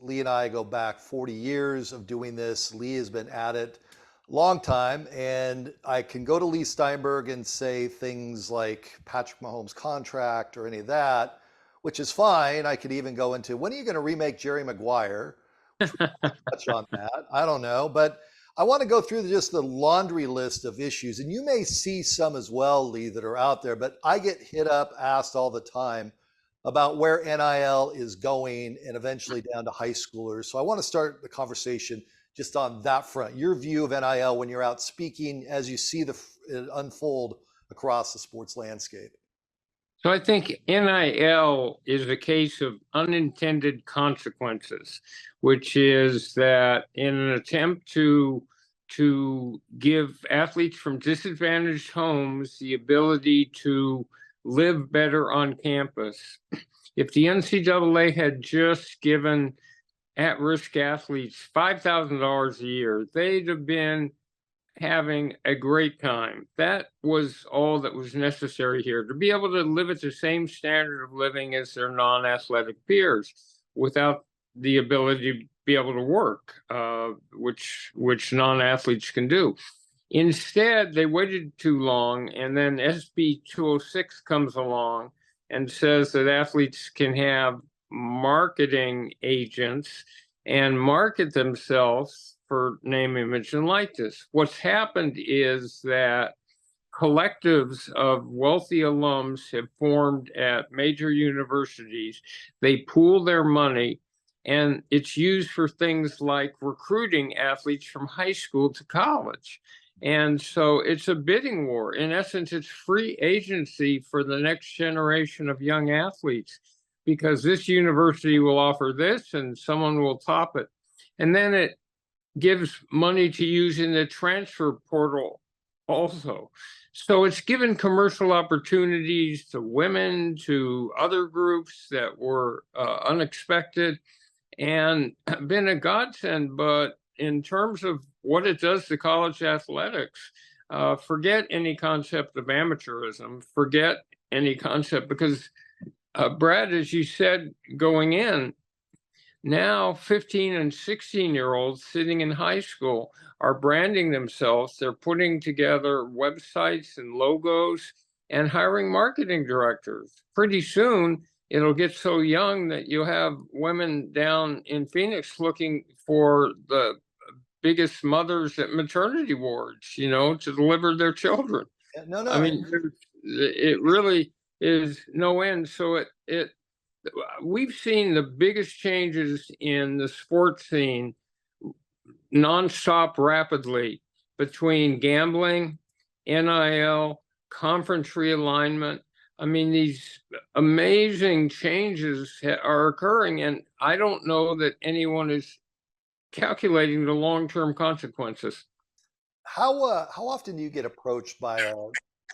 Leigh and I go back 40 years of doing this. Leigh has been at it a long time, and I can go to Leigh Steinberg and say things like Patrick Mahomes' contract or any of that, which is fine. I could even go into, when are you going to remake Jerry Maguire? Which we can touch on that. I don't know, but I want to go through just the laundry list of issues, and you may see some as well, Leigh, that are out there, but I get hit up, asked all the time about where NIL is going and eventually down to high schoolers. So I want to start the conversation just on that front. Your view of NIL when you're out speaking as you see it unfold across the sports landscape. So I think NIL is a case of unintended consequences, which is that in an attempt to give athletes from disadvantaged homes the ability to live better on campus, if the NCAA had just given at-risk athletes $5,000 a year, they'd have been having a great time. That was all that was necessary here, to be able to live at the same standard of living as their non-athletic peers without the ability to be able to work, which non-athletes can do. Instead, they waited too long, and then SB 206 comes along and says that athletes can have marketing agents and market themselves for name, image, and likeness. What's happened is that collectives of wealthy alums have formed at major universities. They pool their money, and it's used for things like recruiting athletes from high school to college. And so it's a bidding war. In essence, it's free agency for the next generation of young athletes, because this university will offer this and someone will top it. And then it gives money to use in the transfer portal also. So it's given commercial opportunities to women, to other groups that were unexpected, and been a godsend. But in terms of what it does to college athletics, forget any concept of amateurism, forget any concept, because Brad, as you said going in, now 15 and 16-year-olds sitting in high school are branding themselves. They're putting together websites and logos and hiring marketing directors. Pretty soon, it'll get so young that you'll have women down in Phoenix looking for the biggest mothers at maternity wards, to deliver their children. No. I mean, it really is no end. So we've seen the biggest changes in the sports scene nonstop rapidly between gambling, NIL, conference realignment. I mean, these amazing changes are occurring, and I don't know that anyone is calculating the long-term consequences. How often do you get approached by a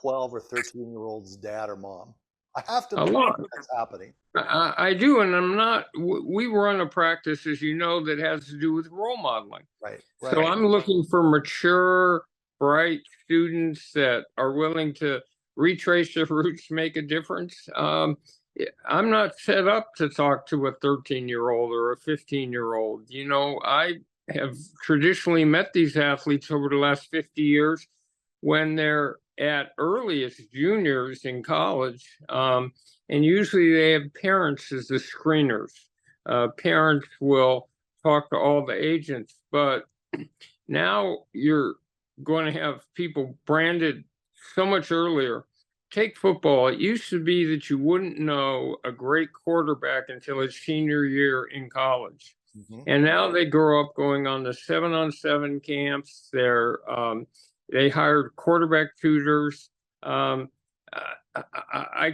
12 or 13-year-old's dad or mom? I have to believe that's happening. I do, and I'm not. We run a practice, as you know, that has to do with role modeling. Right. So I'm looking for mature, bright students that are willing to retrace their roots, make a difference. I'm not set up to talk to a 13-year-old or a 15-year-old. I have traditionally met these athletes over the last 50 years when they're at earliest juniors in college. And usually they have parents as the screeners. Parents will talk to all the agents, but now you're going to have people branded so much earlier. Take football. It used to be that you wouldn't know a great quarterback until his senior year in college. Mm-hmm. And now they grow up going on the 7-on-7 camps. They hired quarterback tutors. I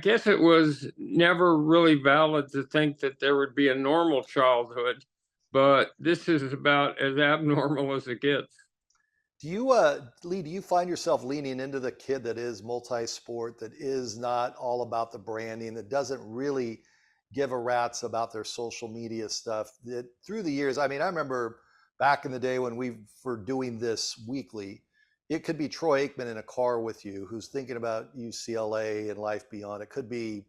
guess it was never really valid to think that there would be a normal childhood, but this is about as abnormal as it gets. Do you, Leigh, do you find yourself leaning into the kid that is multi-sport, that is not all about the branding, that doesn't really give a rat's about their social media stuff? That through the years, I mean, I remember back in the day when we were doing this weekly, it could be Troy Aikman in a car with you who's thinking about UCLA and life beyond. It could be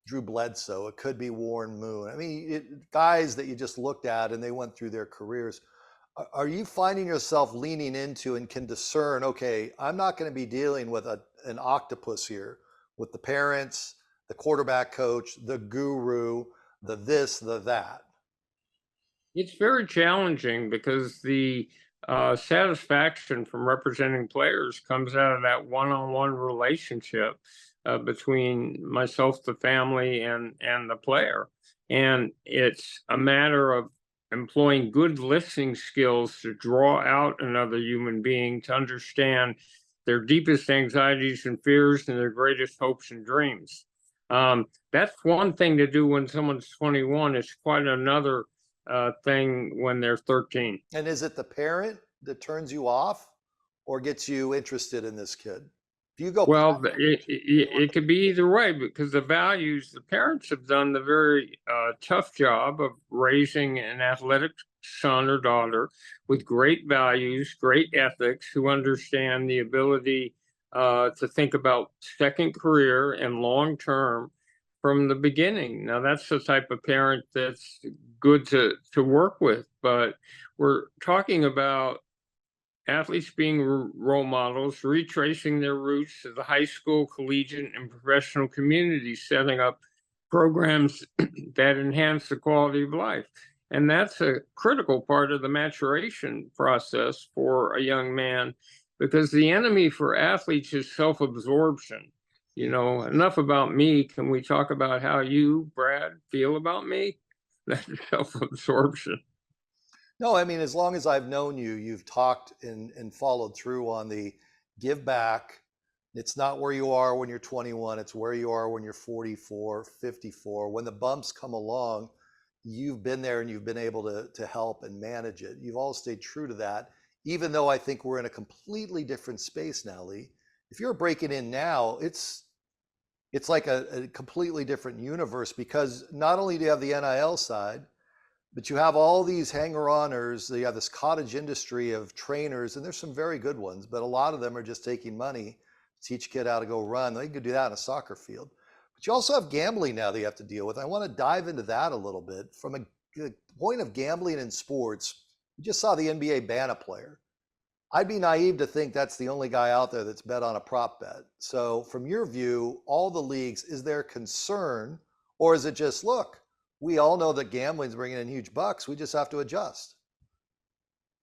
Drew Bledsoe. It could be Warren Moon. I mean, guys that you just looked at and they went through their careers. Are you finding yourself leaning into and can discern, okay, I'm not going to be dealing with an octopus here with the parents, the quarterback coach, the guru, the this, the that? It's very challenging because the satisfaction from representing players comes out of that one-on-one relationship between myself, the family, and the player. And it's a matter of employing good listening skills to draw out another human being to understand their deepest anxieties and fears and their greatest hopes and dreams. That's one thing to do when someone's 21. It's quite another thing when they're 13. And is it the parent that turns you off or gets you interested in this kid? Do you go? Well, it could be either way because the parents have done the very tough job of raising an athletic son or daughter with great values, great ethics, who understand the ability to think about second career and long term from the beginning. Now, that's the type of parent that's good to work with, but we're talking about athletes being role models, retracing their roots to the high school, collegiate, and professional communities, setting up programs that enhance the quality of life. And that's a critical part of the maturation process for a young man, because the enemy for athletes is self-absorption. You know, enough about me. Can we talk about how you, Brad, feel about me? That's self-absorption. No, I mean, as long as I've known you, you've talked and followed through on the give back. It's not where you are when you're 21. It's where you are when you're 44, 54. When the bumps come along, you've been there and you've been able to help and manage it. You've all stayed true to that, even though I think we're in a completely different space now, Leigh. If you're breaking in now, it's like a completely different universe, because not only do you have the NIL side, but you have all these hanger-oners. You have this cottage industry of trainers, and there's some very good ones, but a lot of them are just taking money to teach a kid how to go run. They could do that in a soccer field. But you also have gambling now that you have to deal with. I want to dive into that a little bit. From a point of gambling in sports, you just saw the NBA ban a player. I'd be naive to think that's the only guy out there that's bet on a prop bet. So from your view, all the leagues, is there concern, or is it just, look, we all know that gambling's bringing in huge bucks, we just have to adjust?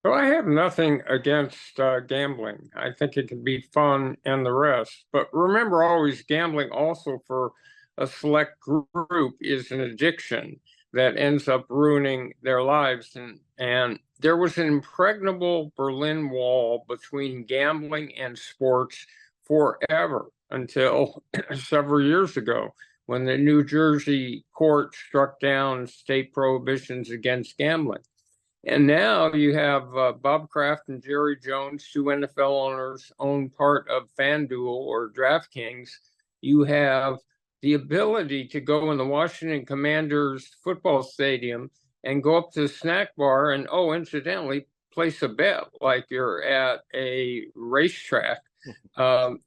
Well, I have nothing against gambling. I think it can be fun and the rest. But remember, always, gambling also for a select group is an addiction that ends up ruining their lives. And there was an impregnable Berlin Wall between gambling and sports forever until several years ago, when the New Jersey court struck down state prohibitions against gambling. And now you have Bob Kraft and Jerry Jones, two NFL owners, own part of FanDuel or DraftKings. You have the ability to go in the Washington Commanders football stadium and go up to the snack bar and, oh, incidentally, place a bet like you're at a racetrack.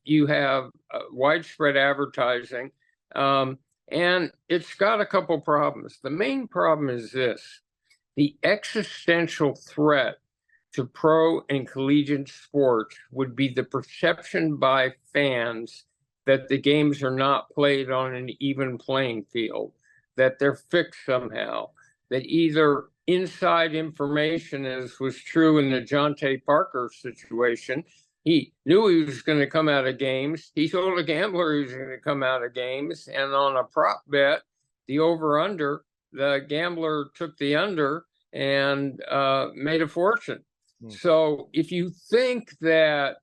You have widespread advertising, and it's got a couple problems. The main problem is this: the existential threat to pro and collegiate sports would be the perception by fans that the games are not played on an even playing field, that they're fixed somehow, that either inside information, as was true in the Jonte Parker situation, he knew he was going to come out of games. He told a gambler he was going to come out of games, and on a prop bet, the over-under, the gambler took the under and made a fortune. So if you think that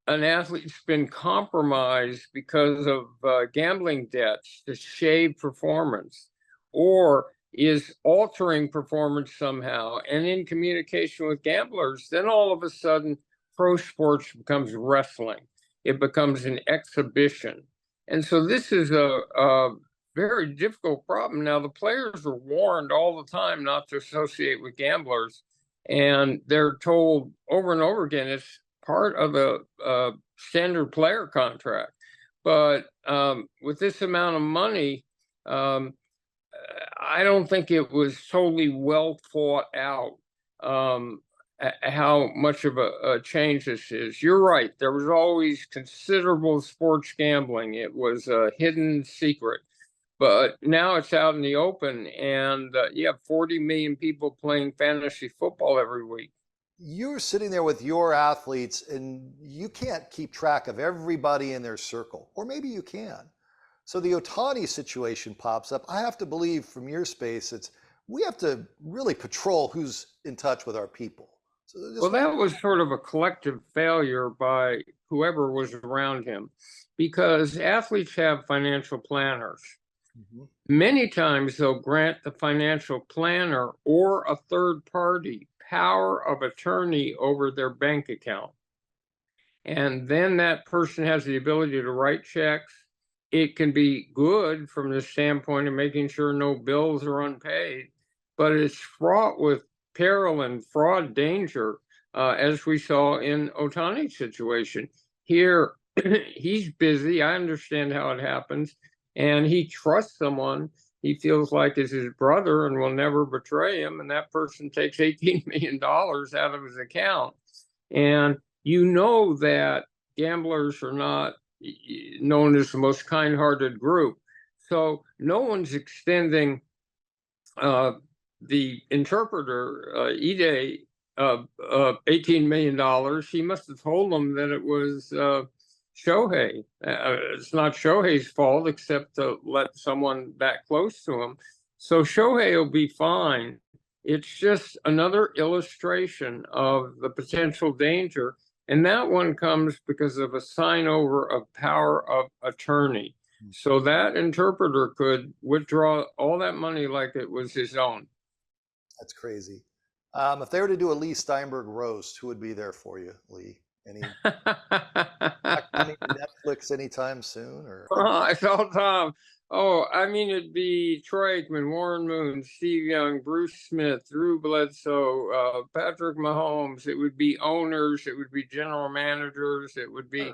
an athlete's been compromised because of gambling debts to shave performance, or is altering performance somehow and in communication with gamblers, then all of a sudden pro sports becomes wrestling. It becomes an exhibition. And so this is a very difficult problem. Now, the players are warned all the time not to associate with gamblers, and they're told over and over again it's part of the standard player contract. But with this amount of money, I don't think it was totally well thought out how much of a change this is. You're right. There was always considerable sports gambling. It was a hidden secret. But now it's out in the open, and you have 40 million people playing fantasy football every week. You're sitting there with your athletes and you can't keep track of everybody in their circle, or maybe you can. So the Otani situation pops up. I have to believe from your space, we have to really patrol who's in touch with our people. So Well, that was sort of a collective failure by whoever was around him, because athletes have financial planners. Mhm. Many times they'll grant the financial planner or a third party power of attorney over their bank account. And then that person has the ability to write checks. It can be good from the standpoint of making sure no bills are unpaid, but it's fraught with peril and fraud danger, as we saw in Otani's situation. Here, he's busy. I understand how it happens. And he trusts someone he feels like is his brother and will never betray him. And that person takes $18 million out of his account. And you know that gamblers are not known as the most kind-hearted group. So no one's extending the interpreter, Ide, $18 million. He must have told them that it was Shohei. It's not Shohei's fault, except to let someone that close to him. So Shohei will be fine. It's just another illustration of the potential danger. And that one comes because of a sign over of power of attorney. So that interpreter could withdraw all that money like it was his own. That's crazy. If they were to do a Leigh Steinberg roast, who would be there for you, Leigh? Any coming to Netflix anytime soon, or? I saw Tom. Oh, I mean, it'd be Troy Aikman, Warren Moon, Steve Young, Bruce Smith, Drew Bledsoe, Patrick Mahomes. It would be owners. It would be general managers. It would be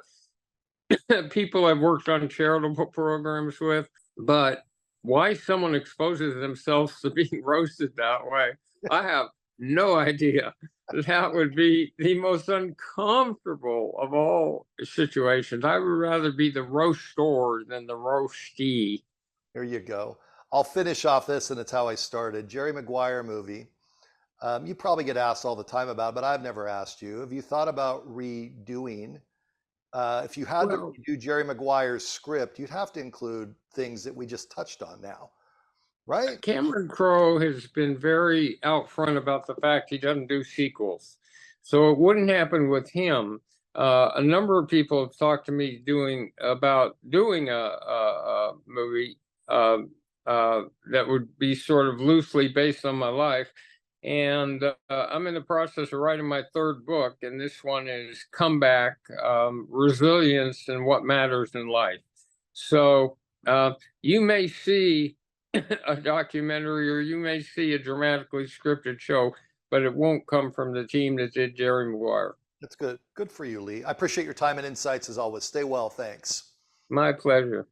people I've worked on charitable programs with. But why someone exposes themselves to being roasted that way, I have no idea. That would be the most uncomfortable of all situations. I would rather be the roaster than the roastee. Here you go. I'll finish off this, and it's how I started. Jerry Maguire movie. You probably get asked all the time about it, but I've never asked you. Have you thought about redoing? If you had to redo Jerry Maguire's script, you'd have to include things that we just touched on now, right? Cameron Crowe has been very out front about the fact he doesn't do sequels. So it wouldn't happen with him. A number of people have talked to me about doing a movie that would be sort of loosely based on my life. And I'm in the process of writing my third book, and this one is Comeback, Resilience and What Matters in Life. So you may see a documentary, or you may see a dramatically scripted show, but it won't come from the team that did Jerry Maguire. That's good. Good for you, Leigh. I appreciate your time and insights as always. Stay well. Thanks. My pleasure.